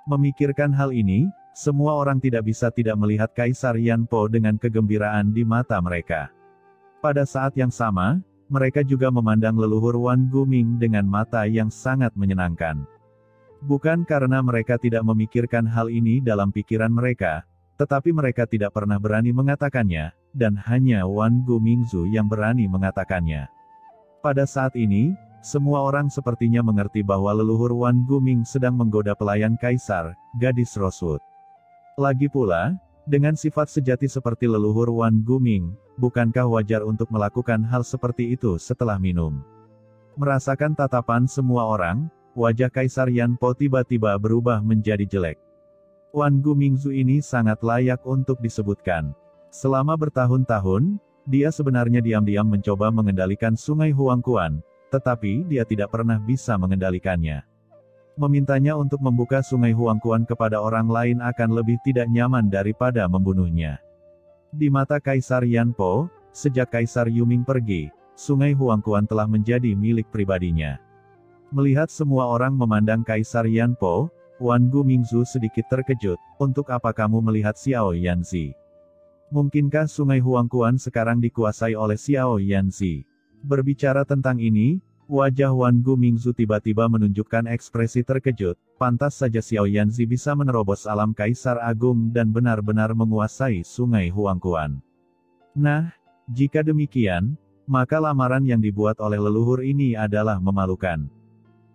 Memikirkan hal ini, semua orang tidak bisa tidak melihat Kaisar Yanpo dengan kegembiraan di mata mereka. Pada saat yang sama, mereka juga memandang leluhur Wan Guming dengan mata yang sangat menyenangkan. Bukan karena mereka tidak memikirkan hal ini dalam pikiran mereka, tetapi mereka tidak pernah berani mengatakannya, dan hanya Wan Gumingzu yang berani mengatakannya. Pada saat ini, semua orang sepertinya mengerti bahwa leluhur Wan Guming sedang menggoda pelayan Kaisar, gadis Rosewood. Lagi pula, dengan sifat sejati seperti leluhur Wan Guming, bukankah wajar untuk melakukan hal seperti itu setelah minum? Merasakan tatapan semua orang, wajah Kaisar Yanpo tiba-tiba berubah menjadi jelek. Wan Gumingzu ini sangat layak untuk disebutkan. Selama bertahun-tahun, dia sebenarnya diam-diam mencoba mengendalikan Sungai Huangquan, tetapi dia tidak pernah bisa mengendalikannya. Memintanya untuk membuka Sungai Huangquan kepada orang lain akan lebih tidak nyaman daripada membunuhnya. Di mata Kaisar Yanpo, sejak Kaisar Yuming pergi, Sungai Huangquan telah menjadi milik pribadinya. Melihat semua orang memandang Kaisar Yanpo, Wan Gumingzu sedikit terkejut. Untuk apa kamu melihat Xiao Yanzi? Mungkinkah Sungai Huangquan sekarang dikuasai oleh Xiao Yanzi? Berbicara tentang ini, wajah Wan Gumingzu tiba-tiba menunjukkan ekspresi terkejut. Pantas saja Xiao Yanzi bisa menerobos alam Kaisar Agung dan benar-benar menguasai Sungai Huangquan. Nah, jika demikian, maka lamaran yang dibuat oleh leluhur ini adalah memalukan.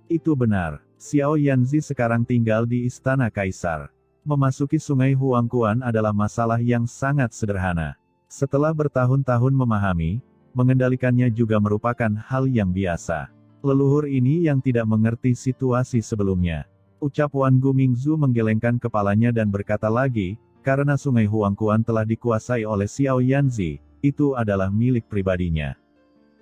Itu benar, Xiao Yanzi sekarang tinggal di Istana Kaisar. Memasuki Sungai Huangquan adalah masalah yang sangat sederhana. Setelah bertahun-tahun memahami, mengendalikannya juga merupakan hal yang biasa. Leluhur ini yang tidak mengerti situasi sebelumnya. Ucap Wan Gumingzu menggelengkan kepalanya dan berkata lagi, karena Sungai Huangquan telah dikuasai oleh Xiao Yanzi, itu adalah milik pribadinya.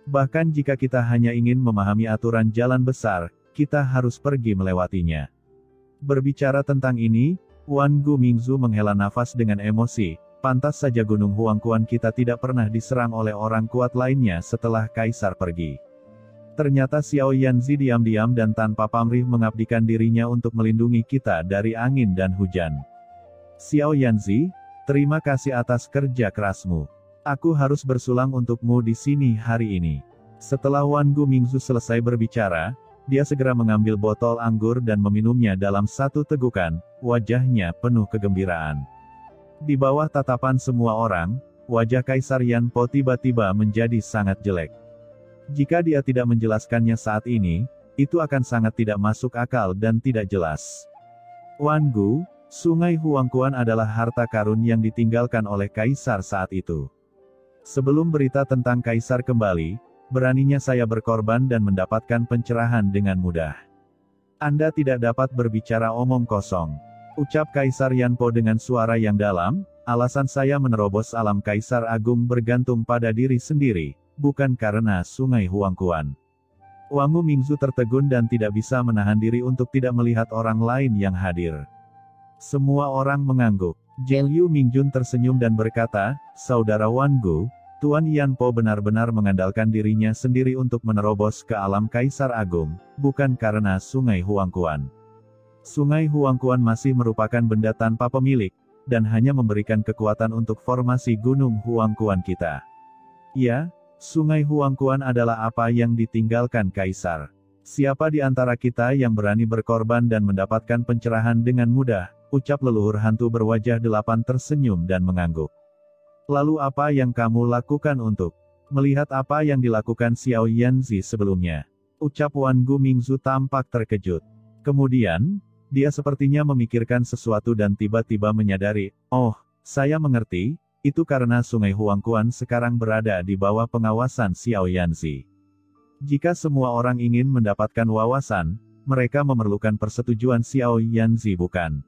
Bahkan jika kita hanya ingin memahami aturan jalan besar, kita harus pergi melewatinya. Berbicara tentang ini, Wan Gumingzu menghela nafas dengan emosi. Pantas saja Gunung Huangquan kita tidak pernah diserang oleh orang kuat lainnya setelah Kaisar pergi. Ternyata Xiao Yanzi diam-diam dan tanpa pamrih mengabdikan dirinya untuk melindungi kita dari angin dan hujan. Xiao Yanzi, terima kasih atas kerja kerasmu. Aku harus bersulang untukmu di sini hari ini. Setelah Wan Gumingzu selesai berbicara, dia segera mengambil botol anggur dan meminumnya dalam satu tegukan, wajahnya penuh kegembiraan. Di bawah tatapan semua orang, wajah Kaisar Yanpo tiba-tiba menjadi sangat jelek. Jika dia tidak menjelaskannya saat ini, itu akan sangat tidak masuk akal dan tidak jelas. Wan Gu, Sungai Huangquan adalah harta karun yang ditinggalkan oleh Kaisar saat itu. Sebelum berita tentang Kaisar kembali, beraninya saya berkorban dan mendapatkan pencerahan dengan mudah. Anda tidak dapat berbicara omong kosong. Ucap Kaisar Yanpo dengan suara yang dalam, alasan saya menerobos alam Kaisar Agung bergantung pada diri sendiri, bukan karena Sungai Huangquan. Wang Gumingzu tertegun dan tidak bisa menahan diri untuk tidak melihat orang lain yang hadir. Semua orang mengangguk. Zheng Yu Mingjun tersenyum dan berkata, Saudara Wan Gu, Tuan Yanpo benar-benar mengandalkan dirinya sendiri untuk menerobos ke alam Kaisar Agung, bukan karena Sungai Huangquan. Sungai Huangquan masih merupakan benda tanpa pemilik, dan hanya memberikan kekuatan untuk formasi Gunung Huangquan kita. Ya, Sungai Huangquan adalah apa yang ditinggalkan Kaisar. Siapa di antara kita yang berani berkorban dan mendapatkan pencerahan dengan mudah? Ucap leluhur hantu berwajah delapan tersenyum dan mengangguk. Lalu apa yang kamu lakukan untuk melihat apa yang dilakukan Xiao Yanzi sebelumnya? Ucap Wan Gumingzu tampak terkejut. Kemudian, dia sepertinya memikirkan sesuatu dan tiba-tiba menyadari, oh, saya mengerti, itu karena Sungai Huangquan sekarang berada di bawah pengawasan Xiao Yanzi. Jika semua orang ingin mendapatkan wawasan, mereka memerlukan persetujuan Xiao Yanzi bukan?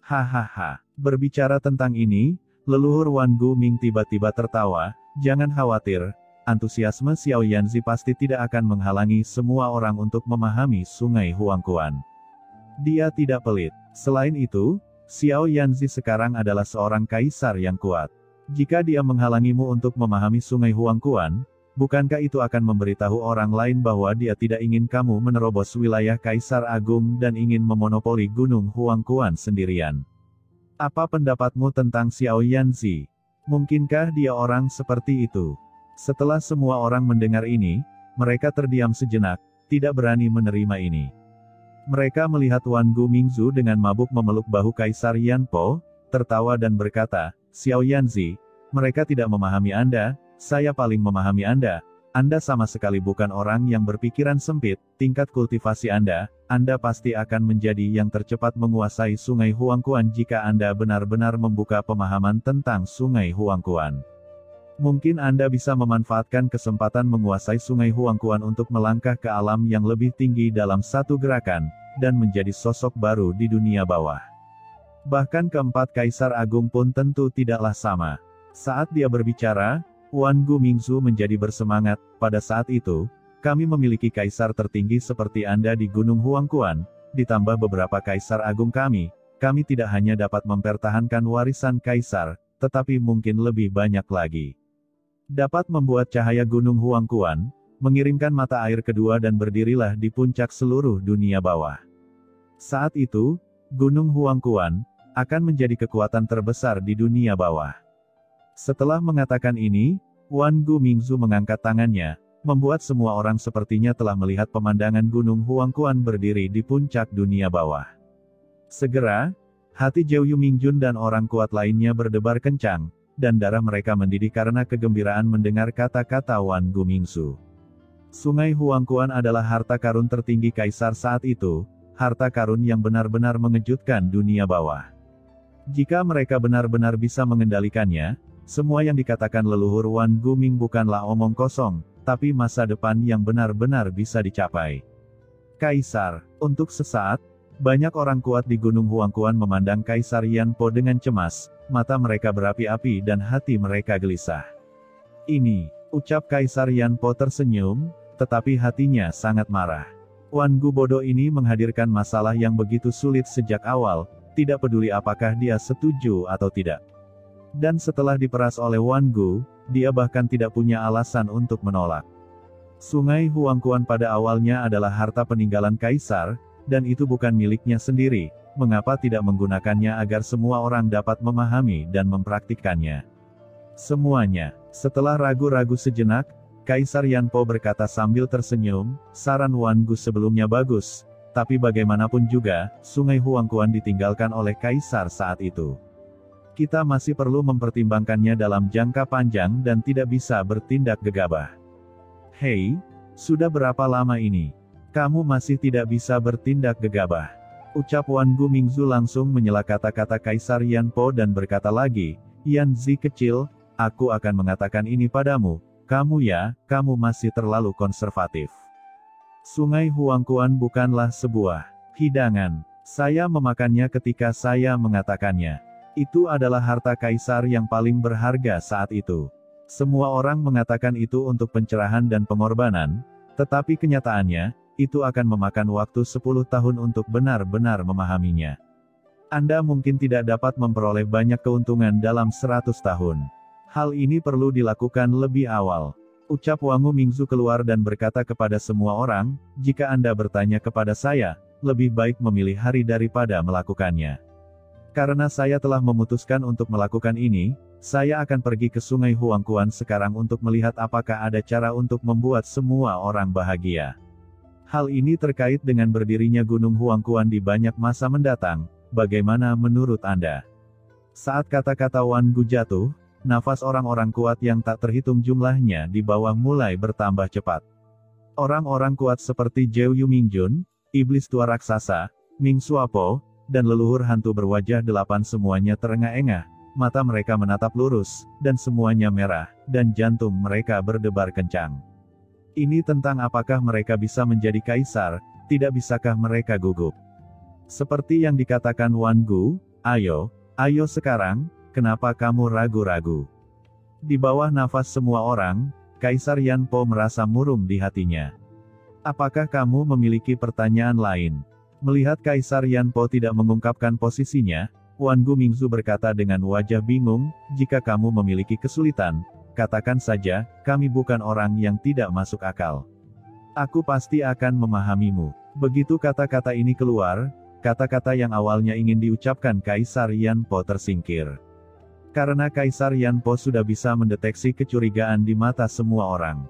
Hahaha. Berbicara tentang ini, leluhur Wan Guming tiba-tiba tertawa, jangan khawatir, antusiasme Xiao Yanzi pasti tidak akan menghalangi semua orang untuk memahami Sungai Huangquan. Dia tidak pelit. Selain itu, Xiao Yanzi sekarang adalah seorang kaisar yang kuat. Jika dia menghalangimu untuk memahami Sungai Huangquan, Bukankah itu akan memberitahu orang lain bahwa dia tidak ingin kamu menerobos wilayah Kaisar Agung dan ingin memonopoli Gunung Huangquan sendirian? Apa pendapatmu tentang Xiao Yanzi? Mungkinkah dia orang seperti itu? Setelah semua orang mendengar ini, mereka terdiam sejenak, tidak berani menerima ini. Mereka melihat Wan Gu Mingzu dengan mabuk memeluk bahu Kaisar Yan Po, tertawa dan berkata, Xiao Yanzi, mereka tidak memahami Anda. Saya paling memahami Anda. Anda sama sekali bukan orang yang berpikiran sempit, tingkat kultivasi Anda pasti akan menjadi yang tercepat menguasai Sungai Huangquan jika Anda benar-benar membuka pemahaman tentang Sungai Huangquan. Mungkin Anda bisa memanfaatkan kesempatan menguasai Sungai Huangquan untuk melangkah ke alam yang lebih tinggi dalam satu gerakan, dan menjadi sosok baru di dunia bawah. Bahkan keempat Kaisar Agung pun tentu tidaklah sama. Saat dia berbicara, Wan Gu Mingzu menjadi bersemangat. Pada saat itu, kami memiliki kaisar tertinggi seperti Anda di Gunung Huangquan, ditambah beberapa kaisar agung kami tidak hanya dapat mempertahankan warisan kaisar, tetapi mungkin lebih banyak lagi. Dapat membuat cahaya Gunung Huangquan, mengirimkan mata air kedua dan berdirilah di puncak seluruh dunia bawah. Saat itu, Gunung Huangquan akan menjadi kekuatan terbesar di dunia bawah. Setelah mengatakan ini, Wan Gu Mingzu mengangkat tangannya, membuat semua orang sepertinya telah melihat pemandangan Gunung Huangquan berdiri di puncak dunia bawah. Segera, hati Zhou Yumingjun dan orang kuat lainnya berdebar kencang, dan darah mereka mendidih karena kegembiraan mendengar kata-kata Wan Gu Mingzu. Sungai Huangquan adalah harta karun tertinggi kaisar saat itu, harta karun yang benar-benar mengejutkan dunia bawah. Jika mereka benar-benar bisa mengendalikannya, semua yang dikatakan leluhur Wan Gu Ming bukanlah omong kosong, tapi masa depan yang benar-benar bisa dicapai. Kaisar, untuk sesaat, banyak orang kuat di Gunung Huangquan memandang Kaisar Yan Po dengan cemas, mata mereka berapi-api dan hati mereka gelisah. Ini, ucap Kaisar Yan Po tersenyum, tetapi hatinya sangat marah. Wan Gu bodoh ini menghadirkan masalah yang begitu sulit sejak awal, tidak peduli apakah dia setuju atau tidak. Dan setelah diperas oleh Wan Gu, dia bahkan tidak punya alasan untuk menolak. Sungai Huangquan pada awalnya adalah harta peninggalan kaisar, dan itu bukan miliknya sendiri. Mengapa tidak menggunakannya agar semua orang dapat memahami dan mempraktikkannya? Semuanya. Setelah ragu-ragu sejenak, Kaisar Yan Po berkata sambil tersenyum, saran Wan Gu sebelumnya bagus, tapi bagaimanapun juga, Sungai Huangquan ditinggalkan oleh kaisar saat itu. Kita masih perlu mempertimbangkannya dalam jangka panjang dan tidak bisa bertindak gegabah. Hei, sudah berapa lama ini? Kamu masih tidak bisa bertindak gegabah. Ucap Wan Gu Mingzu langsung menyela kata-kata Kaisar Yan Po dan berkata lagi, Yan Zi kecil, aku akan mengatakan ini padamu, kamu masih terlalu konservatif. Sungai Huangquan bukanlah sebuah hidangan. Saya memakannya ketika saya mengatakannya. Itu adalah harta kaisar yang paling berharga saat itu. Semua orang mengatakan itu untuk pencerahan dan pengorbanan, tetapi kenyataannya, itu akan memakan waktu 10 tahun untuk benar-benar memahaminya. Anda mungkin tidak dapat memperoleh banyak keuntungan dalam 100 tahun. Hal ini perlu dilakukan lebih awal. Ucap Wan Gu Mingzu keluar dan berkata kepada semua orang, jika Anda bertanya kepada saya, lebih baik memilih hari daripada melakukannya. Karena saya telah memutuskan untuk melakukan ini, saya akan pergi ke Sungai Huangquan sekarang untuk melihat apakah ada cara untuk membuat semua orang bahagia. Hal ini terkait dengan berdirinya Gunung Huangquan di banyak masa mendatang, bagaimana menurut Anda? Saat kata-kata Wan Gu jatuh, nafas orang-orang kuat yang tak terhitung jumlahnya di bawah mulai bertambah cepat. Orang-orang kuat seperti Zhou Yumingjun, Iblis Tua Raksasa, Ming Suapo, dan leluhur hantu berwajah 8 semuanya terengah-engah, mata mereka menatap lurus, dan semuanya merah, dan jantung mereka berdebar kencang. Ini tentang apakah mereka bisa menjadi kaisar, tidak bisakah mereka gugup. Seperti yang dikatakan Wan Gu, ayo sekarang, kenapa kamu ragu-ragu? Di bawah nafas semua orang, Kaisar Yan Po merasa muram di hatinya. Apakah kamu memiliki pertanyaan lain? Melihat Kaisar Yan Po tidak mengungkapkan posisinya, Wan Gu Mingzu berkata dengan wajah bingung, jika kamu memiliki kesulitan, katakan saja, kami bukan orang yang tidak masuk akal. Aku pasti akan memahamimu. Begitu kata-kata ini keluar, kata-kata yang awalnya ingin diucapkan Kaisar Yan Po tersingkir. Karena Kaisar Yan Po sudah bisa mendeteksi kecurigaan di mata semua orang.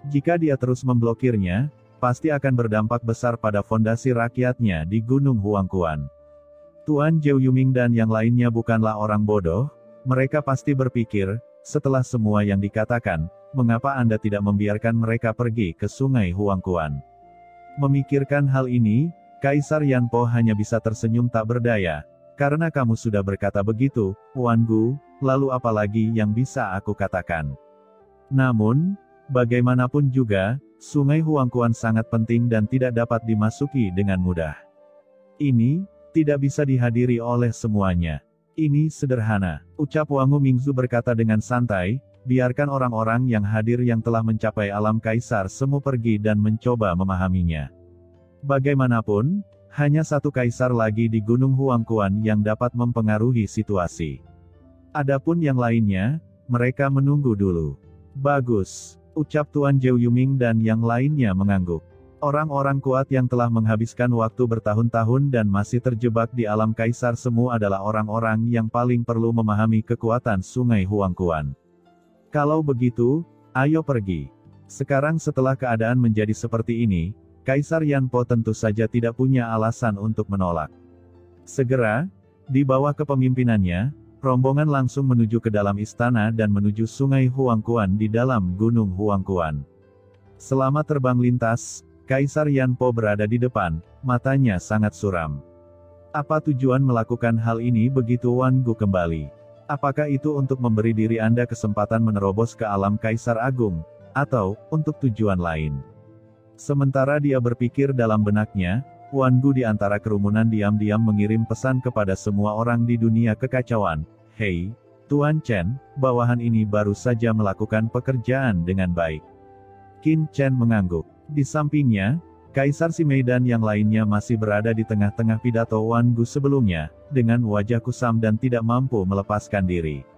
Jika dia terus memblokirnya, pasti akan berdampak besar pada fondasi rakyatnya di Gunung Huangquan. Tuan Zhou Yuming dan yang lainnya bukanlah orang bodoh, mereka pasti berpikir, setelah semua yang dikatakan, mengapa Anda tidak membiarkan mereka pergi ke Sungai Huangquan? Memikirkan hal ini, Kaisar Yan Po hanya bisa tersenyum tak berdaya. Karena kamu sudah berkata begitu, Wan Gu, lalu apa lagi yang bisa aku katakan? Namun, bagaimanapun juga, Sungai Huangquan sangat penting dan tidak dapat dimasuki dengan mudah. Ini tidak bisa dihadiri oleh semuanya. Ini sederhana, ucap Wangu Mingzu berkata dengan santai, biarkan orang-orang yang hadir yang telah mencapai alam kaisar semu pergi dan mencoba memahaminya. Bagaimanapun, hanya satu kaisar lagi di Gunung Huangquan yang dapat mempengaruhi situasi. Adapun yang lainnya, mereka menunggu dulu. Bagus, ucap Tuan Zhou Yuming dan yang lainnya mengangguk. Orang-orang kuat yang telah menghabiskan waktu bertahun-tahun dan masih terjebak di alam kaisar semu adalah orang-orang yang paling perlu memahami kekuatan Sungai Huangquan. Kalau begitu, ayo pergi. Sekarang setelah keadaan menjadi seperti ini, Kaisar Yan Po tentu saja tidak punya alasan untuk menolak. Segera, di bawah kepemimpinannya, rombongan langsung menuju ke dalam istana dan menuju Sungai Huangquan di dalam Gunung Huangquan. Selama terbang lintas, Kaisar Yan Po berada di depan, matanya sangat suram. Apa tujuan melakukan hal ini begitu Wan Gu kembali? Apakah itu untuk memberi diri Anda kesempatan menerobos ke alam Kaisar Agung, atau untuk tujuan lain? Sementara dia berpikir dalam benaknya, Wan Gu di antara kerumunan diam-diam mengirim pesan kepada semua orang di dunia kekacauan. Hei, Tuan Chen, bawahan ini baru saja melakukan pekerjaan dengan baik. Qin Chen mengangguk. Di sampingnya, Kaisar Simei dan yang lainnya masih berada di tengah-tengah pidato Wan Gu sebelumnya, dengan wajah kusam dan tidak mampu melepaskan diri.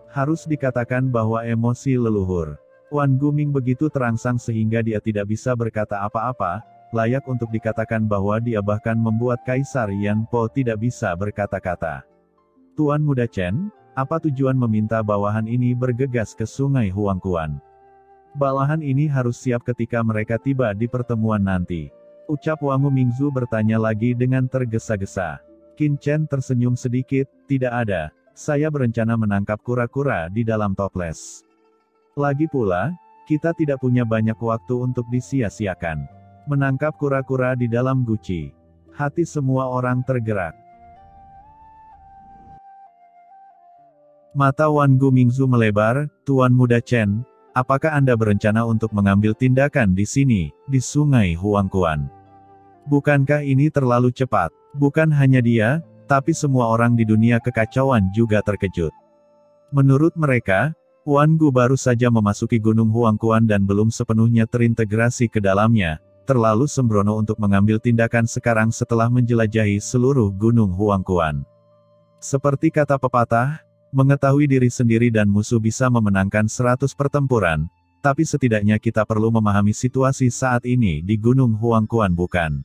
Harus dikatakan bahwa emosi leluhur Wan Gu Ming begitu terangsang sehingga dia tidak bisa berkata apa-apa, layak untuk dikatakan bahwa dia bahkan membuat Kaisar Yan Po tidak bisa berkata-kata. Tuan Muda Chen, apa tujuan meminta bawahan ini bergegas ke Sungai Huangquan? Bawahan ini harus siap ketika mereka tiba di pertemuan nanti. Ucap Wangu Mingzu bertanya lagi dengan tergesa-gesa. Qin Chen tersenyum sedikit, tidak ada, saya berencana menangkap kura-kura di dalam toples. Lagi pula, kita tidak punya banyak waktu untuk disia-siakan. Menangkap kura-kura di dalam guci. Hati semua orang tergerak. Mata Wan Gu Mingzu melebar, Tuan Muda Chen, apakah Anda berencana untuk mengambil tindakan di sini, di Sungai Huangquan? Bukankah ini terlalu cepat? Bukan hanya dia, tapi semua orang di dunia kekacauan juga terkejut. Menurut mereka, Wan Gu baru saja memasuki Gunung Huangquan dan belum sepenuhnya terintegrasi ke dalamnya, terlalu sembrono untuk mengambil tindakan sekarang setelah menjelajahi seluruh Gunung Huangquan. Seperti kata pepatah, mengetahui diri sendiri dan musuh bisa memenangkan 100 pertempuran, tapi setidaknya kita perlu memahami situasi saat ini di Gunung Huangquan bukan?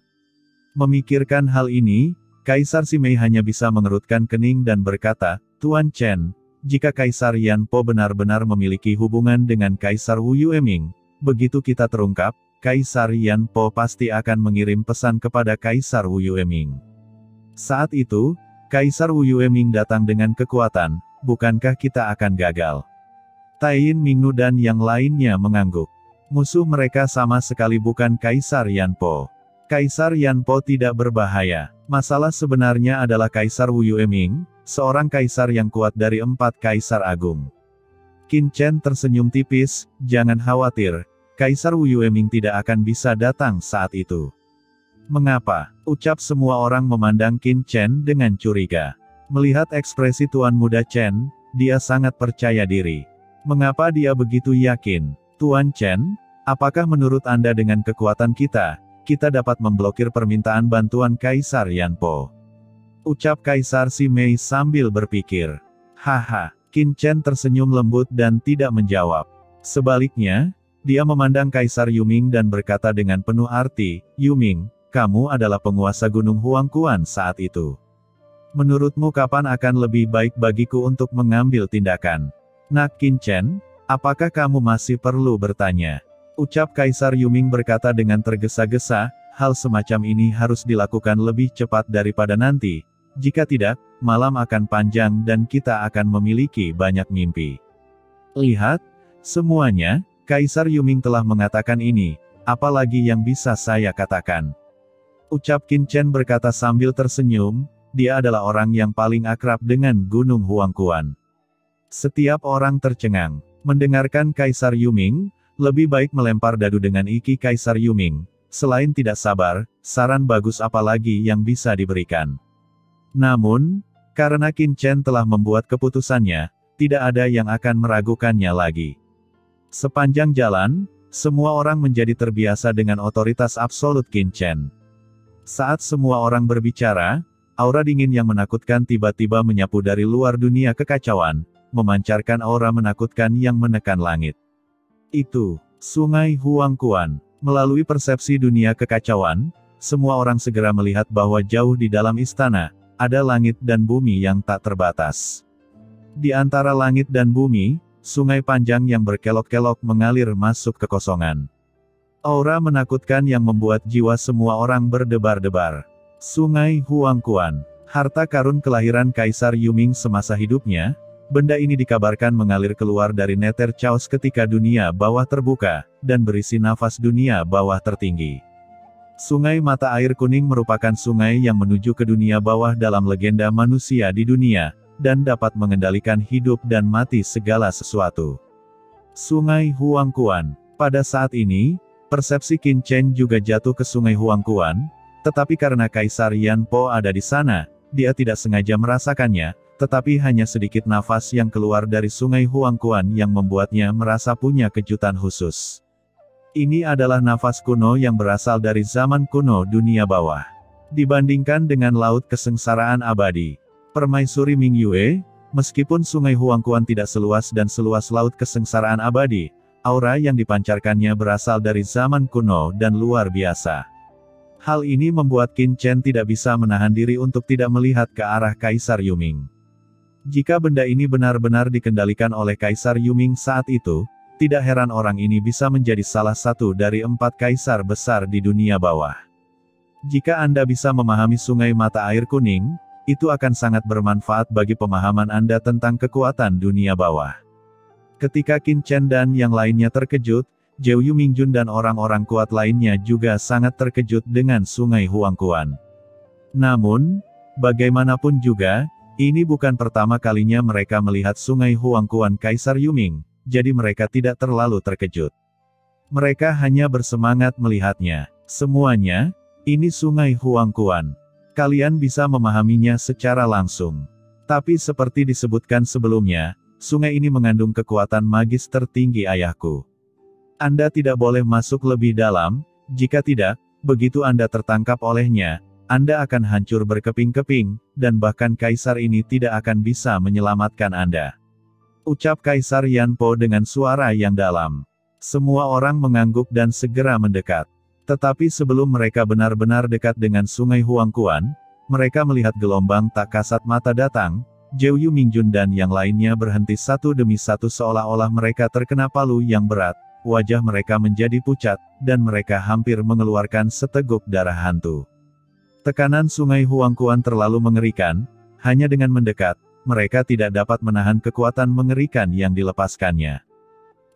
Memikirkan hal ini, Kaisar Simei hanya bisa mengerutkan kening dan berkata, Tuan Chen, jika Kaisar Yan Po benar-benar memiliki hubungan dengan Kaisar Wu Yueming, begitu kita terungkap, Kaisar Yan Po pasti akan mengirim pesan kepada Kaisar Wu Yueming. Saat itu, Kaisar Wu Yueming datang dengan kekuatan, bukankah kita akan gagal? Taiyin Mingnu dan yang lainnya mengangguk. Musuh mereka sama sekali bukan Kaisar Yan Po. Kaisar Yan Po tidak berbahaya. Masalah sebenarnya adalah Kaisar Wu Yueming, seorang kaisar yang kuat dari 4 kaisar agung. Qin Chen tersenyum tipis, jangan khawatir, Kaisar Wu Yueming tidak akan bisa datang saat itu. Mengapa? Ucap semua orang memandang Qin Chen dengan curiga. Melihat ekspresi Tuan Muda Chen, dia sangat percaya diri. Mengapa dia begitu yakin? Tuan Chen, apakah menurut Anda dengan kekuatan kita dapat memblokir permintaan bantuan Kaisar Yan Po? Ucap Kaisar Simei sambil berpikir. Haha, Qin Chen tersenyum lembut dan tidak menjawab. Sebaliknya, dia memandang Kaisar Yuming dan berkata dengan penuh arti, "Yuming, kamu adalah penguasa Gunung Huangquan saat itu. Menurutmu kapan akan lebih baik bagiku untuk mengambil tindakan?" "Nak Qin Chen, apakah kamu masih perlu bertanya?" ucap Kaisar Yuming berkata dengan tergesa-gesa, "Hal semacam ini harus dilakukan lebih cepat daripada nanti. Jika tidak, malam akan panjang dan kita akan memiliki banyak mimpi." "Lihat, semuanya, Kaisar Yuming telah mengatakan ini, apalagi yang bisa saya katakan?" ucap Qin Chen berkata sambil tersenyum, dia adalah orang yang paling akrab dengan Gunung Huangquan. Setiap orang tercengang. Mendengarkan Kaisar Yuming, lebih baik melempar dadu dengan iki Kaisar Yuming. Selain tidak sabar, saran bagus apa lagi yang bisa diberikan. Namun, karena Qin Chen telah membuat keputusannya, tidak ada yang akan meragukannya lagi. Sepanjang jalan, semua orang menjadi terbiasa dengan otoritas absolut Qin Chen. Saat semua orang berbicara, aura dingin yang menakutkan tiba-tiba menyapu dari luar dunia kekacauan, memancarkan aura menakutkan yang menekan langit. Itu, Sungai Huangquan. Melalui persepsi dunia kekacauan, semua orang segera melihat bahwa jauh di dalam istana, ada langit dan bumi yang tak terbatas. Di antara langit dan bumi, sungai panjang yang berkelok-kelok mengalir masuk ke kosongan. Aura menakutkan yang membuat jiwa semua orang berdebar-debar. Sungai Huangquan, harta karun kelahiran Kaisar Yuming semasa hidupnya. Benda ini dikabarkan mengalir keluar dari Nether Chaos ketika dunia bawah terbuka, dan berisi nafas dunia bawah tertinggi. Sungai mata air kuning merupakan sungai yang menuju ke dunia bawah dalam legenda manusia di dunia, dan dapat mengendalikan hidup dan mati segala sesuatu. Sungai Huangquan. Pada saat ini, persepsi Qin Chen juga jatuh ke Sungai Huangquan, tetapi karena Kaisar Yan Po ada di sana, dia tidak sengaja merasakannya, tetapi hanya sedikit nafas yang keluar dari Sungai Huangquan yang membuatnya merasa punya kejutan khusus. Ini adalah nafas kuno yang berasal dari zaman kuno dunia bawah. Dibandingkan dengan laut kesengsaraan abadi, Permaisuri Mingyue, meskipun Sungai Huangquan tidak seluas dan seluas laut kesengsaraan abadi, aura yang dipancarkannya berasal dari zaman kuno dan luar biasa. Hal ini membuat Qin Chen tidak bisa menahan diri untuk tidak melihat ke arah Kaisar Yuming. Jika benda ini benar-benar dikendalikan oleh Kaisar Yuming saat itu, tidak heran orang ini bisa menjadi salah satu dari 4 kaisar besar di dunia bawah. Jika Anda bisa memahami sungai mata air kuning, itu akan sangat bermanfaat bagi pemahaman Anda tentang kekuatan dunia bawah. Ketika Qin Chen dan yang lainnya terkejut, Zhou Yumingjun dan orang-orang kuat lainnya juga sangat terkejut dengan Sungai Huangquan. Namun, bagaimanapun juga, ini bukan pertama kalinya mereka melihat Sungai Huangquan Kaisar Yuming, jadi mereka tidak terlalu terkejut. Mereka hanya bersemangat melihatnya. Semuanya, ini Sungai Huangquan. Kalian bisa memahaminya secara langsung. Tapi seperti disebutkan sebelumnya, sungai ini mengandung kekuatan magis tertinggi ayahku. Anda tidak boleh masuk lebih dalam, jika tidak, begitu Anda tertangkap olehnya, Anda akan hancur berkeping-keping, dan bahkan kaisar ini tidak akan bisa menyelamatkan Anda. Ucap Kaisar Yan Po dengan suara yang dalam. Semua orang mengangguk dan segera mendekat. Tetapi sebelum mereka benar-benar dekat dengan Sungai Huangquan, mereka melihat gelombang tak kasat mata datang. Zhou Yumingjun dan yang lainnya berhenti satu demi satu seolah-olah mereka terkena palu yang berat. Wajah mereka menjadi pucat, dan mereka hampir mengeluarkan seteguk darah hantu. Tekanan Sungai Huangquan terlalu mengerikan, hanya dengan mendekat, mereka tidak dapat menahan kekuatan mengerikan yang dilepaskannya.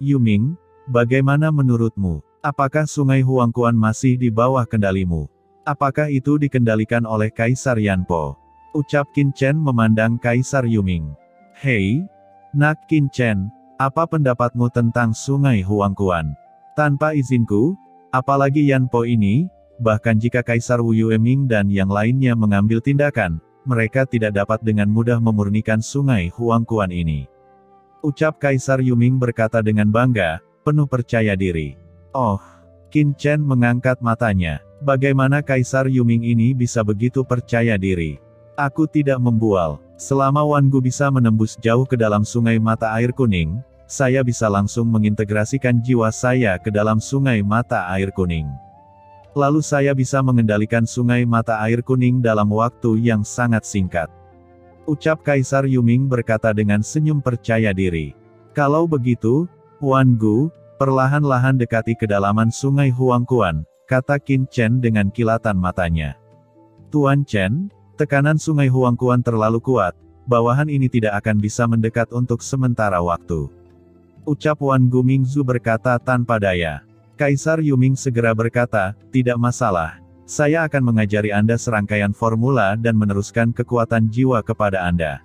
Yuming, bagaimana menurutmu? Apakah Sungai Huangquan masih di bawah kendalimu? Apakah itu dikendalikan oleh Kaisar Yan Po? Ucap Qin Chen memandang Kaisar Yuming. Hei, Nak Qin Chen, apa pendapatmu tentang Sungai Huangquan? Tanpa izinku, apalagi Yan Po ini, bahkan jika Kaisar Wu Yueming dan yang lainnya mengambil tindakan, mereka tidak dapat dengan mudah memurnikan Sungai Huangquan ini. Ucap Kaisar Yuming berkata dengan bangga, penuh percaya diri. Oh, Qin Chen mengangkat matanya. Bagaimana Kaisar Yuming ini bisa begitu percaya diri? Aku tidak membual. Selama Wan Gu bisa menembus jauh ke dalam sungai mata air kuning, saya bisa langsung mengintegrasikan jiwa saya ke dalam sungai mata air kuning. Lalu saya bisa mengendalikan sungai mata air kuning dalam waktu yang sangat singkat. Ucap Kaisar Yuming berkata dengan senyum percaya diri. Kalau begitu, Wan Gu, perlahan-lahan dekati kedalaman sungai Huangquan, kata Qin Chen dengan kilatan matanya. Tuan Chen, tekanan sungai Huangquan terlalu kuat, bawahan ini tidak akan bisa mendekat untuk sementara waktu. Ucap Wan Gu. Mingzu berkata tanpa daya. Kaisar Yuming segera berkata, tidak masalah. Saya akan mengajari Anda serangkaian formula dan meneruskan kekuatan jiwa kepada Anda.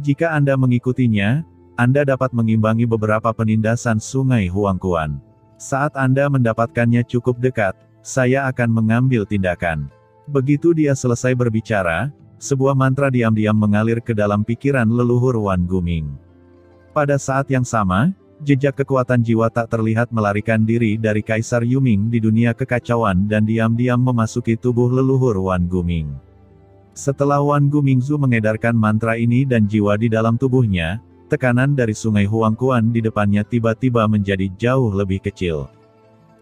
Jika Anda mengikutinya, Anda dapat mengimbangi beberapa penindasan sungai Huangquan. Saat Anda mendapatkannya cukup dekat, saya akan mengambil tindakan. Begitu dia selesai berbicara, sebuah mantra diam-diam mengalir ke dalam pikiran leluhur Wan Guming. Pada saat yang sama, jejak kekuatan jiwa tak terlihat melarikan diri dari Kaisar Yuming di dunia kekacauan dan diam-diam memasuki tubuh leluhur Wan Guming. Setelah Wan Gu Mingzu mengedarkan mantra ini dan jiwa di dalam tubuhnya, tekanan dari sungai Huangquan di depannya tiba-tiba menjadi jauh lebih kecil.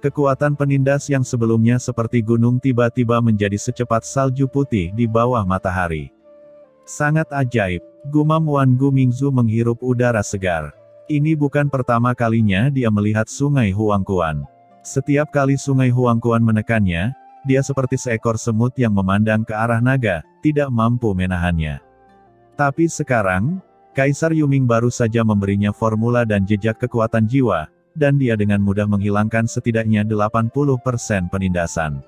Kekuatan penindas yang sebelumnya seperti gunung tiba-tiba menjadi secepat salju putih di bawah matahari. Sangat ajaib, gumam Wan Gu Mingzu menghirup udara segar. Ini bukan pertama kalinya dia melihat sungai Huangquan. Setiap kali sungai Huangquan menekannya, dia seperti seekor semut yang memandang ke arah naga, tidak mampu menahannya. Tapi sekarang, Kaisar Yuming baru saja memberinya formula dan jejak kekuatan jiwa, dan dia dengan mudah menghilangkan setidaknya 80% penindasan.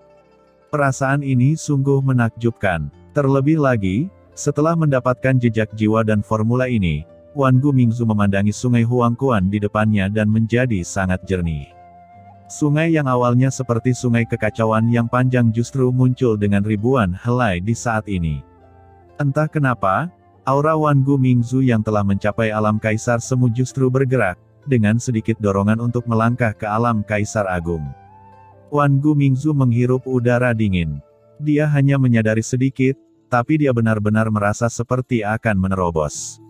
Perasaan ini sungguh menakjubkan. Terlebih lagi, setelah mendapatkan jejak jiwa dan formula ini, Wan Gu Mingzu memandangi sungai Huangquan di depannya dan menjadi sangat jernih. Sungai yang awalnya seperti sungai kekacauan yang panjang justru muncul dengan ribuan helai di saat ini. Entah kenapa, aura Wan Gu Mingzu yang telah mencapai alam Kaisar Semu justru bergerak, dengan sedikit dorongan untuk melangkah ke alam Kaisar Agung. Wan Gu Mingzu menghirup udara dingin. Dia hanya menyadari sedikit, tapi dia benar-benar merasa seperti akan menerobos.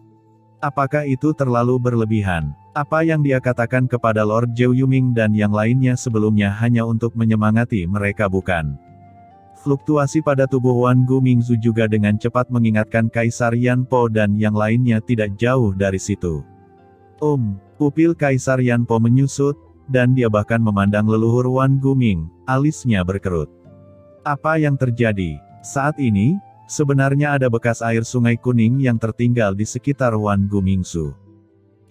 Apakah itu terlalu berlebihan? Apa yang dia katakan kepada Lord Zhou Yuming dan yang lainnya sebelumnya hanya untuk menyemangati mereka bukan? Fluktuasi pada tubuh Wan Gu Mingzu juga dengan cepat mengingatkan Kaisar Yan Po dan yang lainnya tidak jauh dari situ. Pupil Kaisar Yan Po menyusut, dan dia bahkan memandang leluhur Wan Gu Ming, alisnya berkerut. Apa yang terjadi? Saat ini, sebenarnya ada bekas air sungai kuning yang tertinggal di sekitar Wan Gu Mingzu.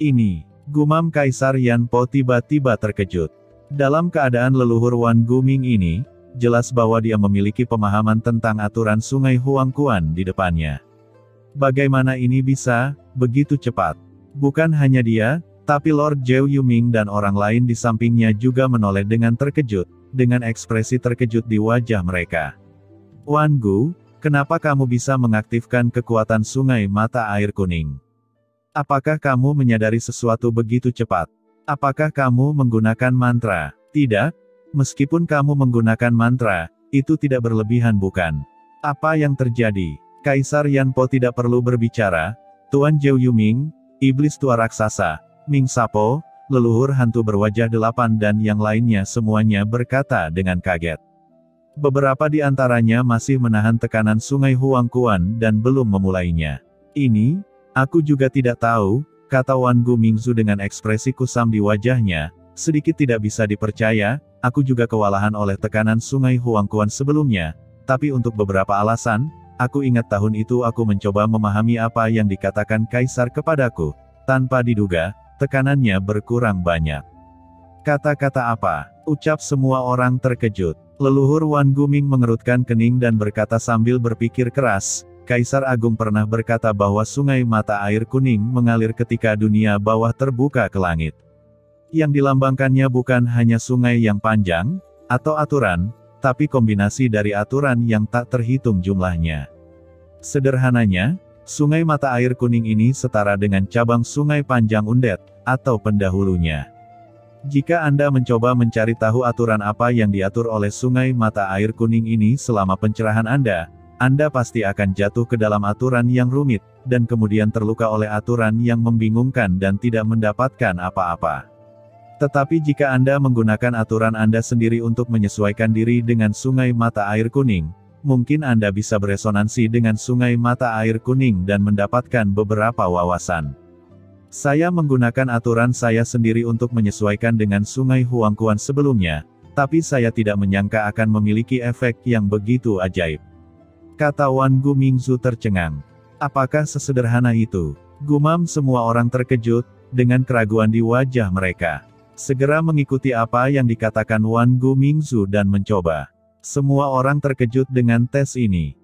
Ini, gumam Kaisar Yan Po tiba-tiba terkejut. Dalam keadaan leluhur Wan Gu Ming ini, jelas bahwa dia memiliki pemahaman tentang aturan sungai Huangquan di depannya. Bagaimana ini bisa begitu cepat? Bukan hanya dia, tapi Lord Zhou Yuming dan orang lain di sampingnya juga menoleh dengan terkejut, dengan ekspresi terkejut di wajah mereka. Wan Gu, kenapa kamu bisa mengaktifkan kekuatan sungai mata air kuning? Apakah kamu menyadari sesuatu begitu cepat? Apakah kamu menggunakan mantra? Tidak. Meskipun kamu menggunakan mantra, itu tidak berlebihan bukan? Apa yang terjadi? Kaisar Yan Po tidak perlu berbicara. Tuan Zhou Yuming, iblis tua raksasa, Ming Sapo, leluhur hantu berwajah 8 dan yang lainnya semuanya berkata dengan kaget. Beberapa di antaranya masih menahan tekanan sungai Huangquan dan belum memulainya. Ini, aku juga tidak tahu, kata Wan Gu Mingzu dengan ekspresi kusam di wajahnya, sedikit tidak bisa dipercaya, aku juga kewalahan oleh tekanan sungai Huangquan sebelumnya, tapi untuk beberapa alasan, aku ingat tahun itu aku mencoba memahami apa yang dikatakan Kaisar kepadaku, tanpa diduga, tekanannya berkurang banyak. Kata-kata apa? Ucap semua orang terkejut. Leluhur Wan Gu Ming mengerutkan kening dan berkata sambil berpikir keras, Kaisar Agung pernah berkata bahwa sungai mata air kuning mengalir ketika dunia bawah terbuka ke langit. Yang dilambangkannya bukan hanya sungai yang panjang, atau aturan, tapi kombinasi dari aturan yang tak terhitung jumlahnya. Sederhananya, sungai mata air kuning ini setara dengan cabang sungai panjang undet, atau pendahulunya. Jika Anda mencoba mencari tahu aturan apa yang diatur oleh sungai mata air kuning ini selama pencerahan Anda, Anda pasti akan jatuh ke dalam aturan yang rumit, dan kemudian terluka oleh aturan yang membingungkan dan tidak mendapatkan apa-apa. Tetapi jika Anda menggunakan aturan Anda sendiri untuk menyesuaikan diri dengan sungai mata air kuning, mungkin Anda bisa beresonansi dengan sungai mata air kuning dan mendapatkan beberapa wawasan. Saya menggunakan aturan saya sendiri untuk menyesuaikan dengan sungai Huangquan sebelumnya, tapi saya tidak menyangka akan memiliki efek yang begitu ajaib. Kata Wan Gumingzu tercengang. Apakah sesederhana itu? Gumam semua orang terkejut, dengan keraguan di wajah mereka. Segera mengikuti apa yang dikatakan Wan Gumingzu dan mencoba. Semua orang terkejut dengan tes ini.